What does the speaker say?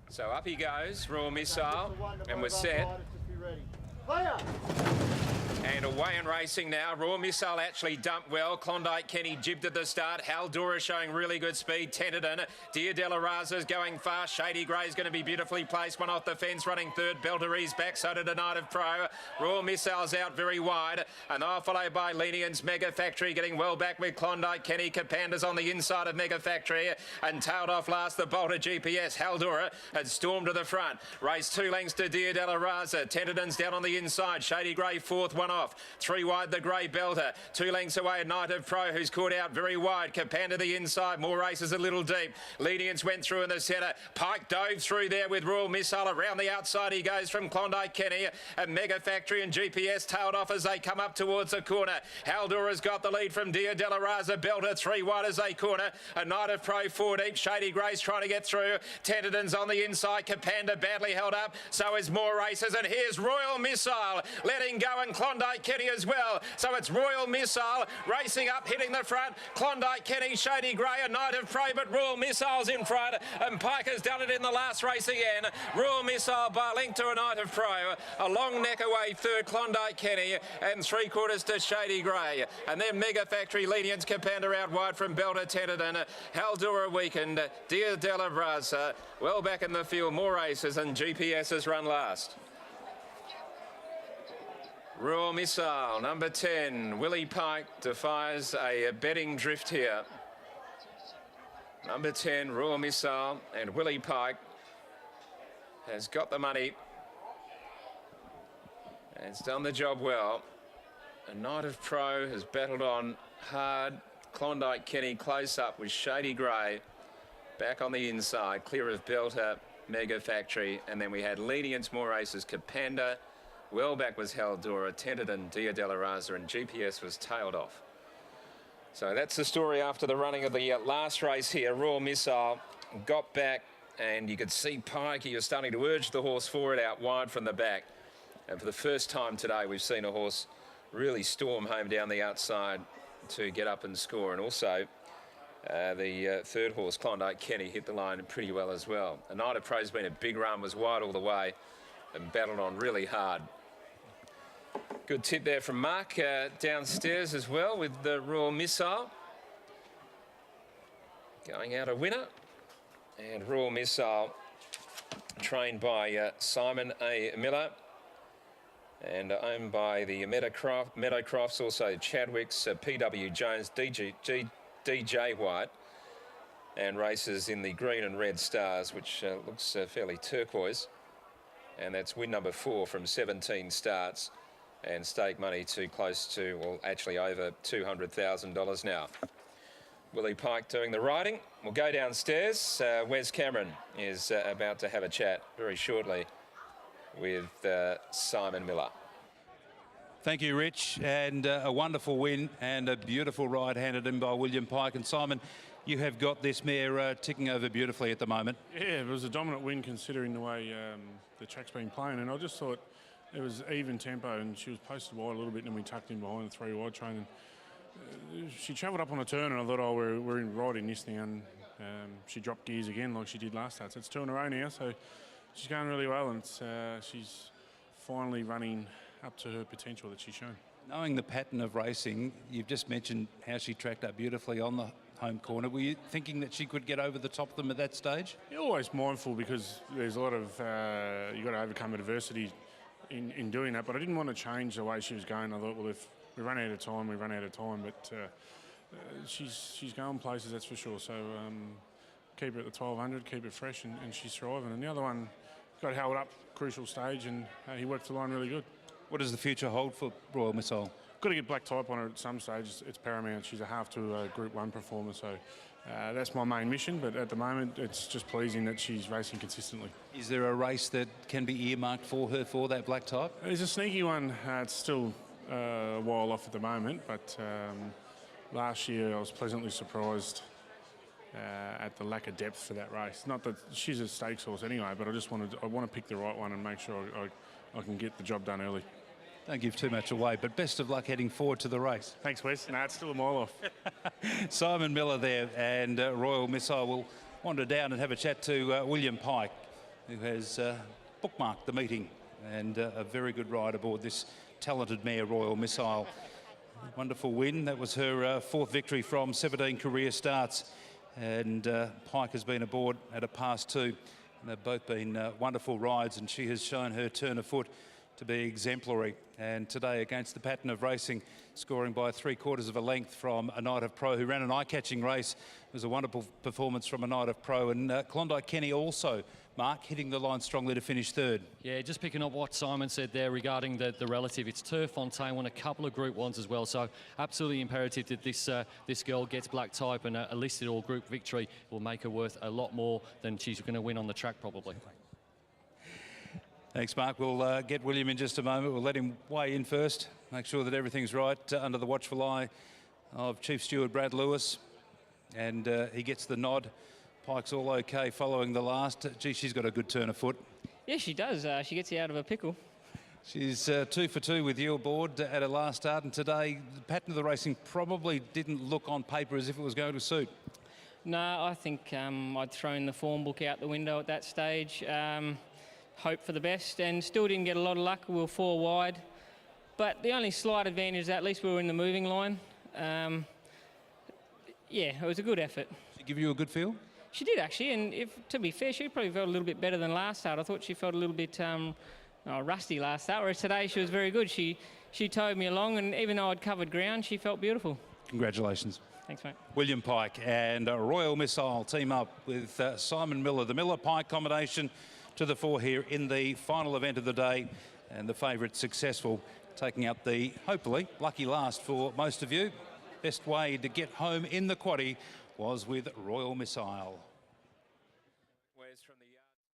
So up he goes, Royal Missile, and we're set. And away and racing now. Royal Missile actually dumped well. Klondike Kenny jibbed at the start. Haldora showing really good speed. Tenterden. Dia Della Raza's going fast. Shady Grey's going to be beautifully placed. One off the fence running third. Belterie's back. So did a Night of Pro. Royal Missile's out very wide. And they're followed by Lenient's Mega Factory getting well back with Klondike Kenny. Capanda's on the inside of Mega Factory. And tailed off last the Bolter GPS. Haldora had stormed to the front. Race 2 lengths to Dia Della Raza. Tenterden's down on the inside. Shady Grey fourth, one off. 3 wide the Grey Belter. 2 lengths away Night of Pro, who's caught out very wide. Capanda the inside. More races a little deep. Lenients went through in the centre. Pike dove through there with Royal Missile. Around the outside he goes from Klondike Kenny. And Mega Factory and GPS tailed off as they come up towards the corner. Haldora's got the lead from Dia Della Raza. Belter 3 wide as they corner. A Night of Pro 4 deep. Shady Grey's trying to get through. Tenterden's on the inside. Capanda badly held up. So is more races. And here's Royal Missile letting go, and Klondike Kenny as well. So it's Royal Missile racing up, hitting the front. Klondike Kenny, Shady Grey, a Night of Pro, but Royal Missile's in front. And Pike has done it in the last race again. Royal Missile by link to a Night of Pro. A long neck away third, Klondike Kenny, and 3/4 to Shady Grey. And then Mega Factory, Lenient's Capanda out wide from Belter, Tenterden. Haldora weakened. Dia Della Raza well back in the field. More races, and GPS has run last. Royal Missile, number 10, Willie Pike defies a betting drift here. Number 10, Royal Missile, and Willie Pike has got the money. And it's done the job well. A Night of Pro has battled on hard. Klondike Kenny close up with Shady Grey back on the inside, clear of Belter, Mega Factory, and then we had Lenient's more races, Capanda. Well back was Haldora, Tenterden, Dia Della Raza, and GPS was tailed off. So that's the story after the running of the last race here. Royal Missile got back, and you could see Pike, he was starting to urge the horse forward out wide from the back. And for the first time today, we've seen a horse really storm home down the outside to get up and score. And also, the third horse, Klondike Kenny, hit the line pretty well as well. A Night of Pro's been a big run, was wide all the way, and battled on really hard. Good tip there from Mark downstairs as well with the Royal Missile. Going out a winner. And Royal Missile trained by Simon A. Miller and owned by the Meadowcrofts, also Chadwick's, P.W. Jones, DJ White, and races in the green and red stars, which looks fairly turquoise. And that's win number 4 from 17 starts, and stake money to close to, well, actually over $200,000 now. Willie Pike doing the riding. We'll go downstairs. Wes Cameron is about to have a chat very shortly with Simon Miller. Thank you, Rich, and a wonderful win and a beautiful ride handed in by William Pike. And Simon, you have got this mare ticking over beautifully at the moment. Yeah, it was a dominant win considering the way the track's been playing, and I just thought it was even tempo, and she was posted wide a little bit, and then we tucked in behind the 3 wide train. And she travelled up on a turn, and I thought, oh, we're right in this now, and she dropped gears again like she did last start. So it's 2 in a row now, so she's going really well, and she's finally running up to her potential that she's shown. Knowing the pattern of racing, you've just mentioned how she tracked up beautifully on the home corner. Were you thinking that she could get over the top of them at that stage? You're always mindful because there's a lot of, you've got to overcome adversity in doing that, but I didn't want to change the way she was going. I thought, well, if we run out of time, we run out of time, but she's going places, that's for sure. So keep her at the 1200, keep it fresh, and she's thriving. And the other one got held up, crucial stage, and he worked the line really good. What does the future hold for Royal Missile? Got to get black type on her at some stage. It's paramount. She's a half to a Group 1 performer, so that's my main mission. But at the moment, it's just pleasing that she's racing consistently. Is there a race that can be earmarked for her for that black type? There's a sneaky one. It's still a while off at the moment, but last year I was pleasantly surprised at the lack of depth for that race. Not that she's a stakes horse anyway, but I want to pick the right one and make sure I can get the job done early. Don't give too much away, but best of luck heading forward to the race. Thanks, Wes. No, it's still a mile off. Simon Miller there, and Royal Missile will wander down and have a chat to William Pike. who has bookmarked the meeting, and a very good ride aboard this talented mare, Royal Missile. Wonderful win. That was her fourth victory from 17 career starts, and Pike has been aboard at a past two. And they've both been wonderful rides, and she has shown her turn of foot to be exemplary. And today, against the pattern of racing, scoring by 3/4 of a length from A Night of Pro, who ran an eye-catching race. It was a wonderful performance from A Night of Pro. And Klondike Kenny also, Mark, hitting the line strongly to finish third. Yeah, just picking up what Simon said there regarding the relative. It's Turf Fontaine won a couple of Group 1s as well, so absolutely imperative that this girl gets black type, and a listed all group victory will make her worth a lot more than she's going to win on the track probably. Thanks, Mark. We'll get William in just a moment. We'll let him weigh in first, make sure that everything's right under the watchful eye of Chief Steward Brad Lewis. And he gets the nod. Pike's all okay following the last. Gee, she's got a good turn of foot. Yeah, she does. She gets you out of a pickle. She's 2 for 2 with yield board at her last start. And today, the pattern of the racing probably didn't look on paper as if it was going to suit. No, I think I'd thrown the form book out the window at that stage. Hope for the best, and still didn't get a lot of luck. We were 4 wide, but the only slight advantage is at least we were in the moving line. Yeah, it was a good effort. Did she give you a good feel? She did actually, and to be fair, she probably felt a little bit better than last start. I thought she felt a little bit rusty last start, whereas today she was very good. She towed me along, and even though I'd covered ground, she felt beautiful. Congratulations. Thanks, mate. William Pike and Royal Missile team up with Simon Miller. The Miller-Pike combination to the fore here in the final event of the day, and the favourite successful, taking up the hopefully lucky last for most of you. Best way to get home in the quaddie was with Royal Missile.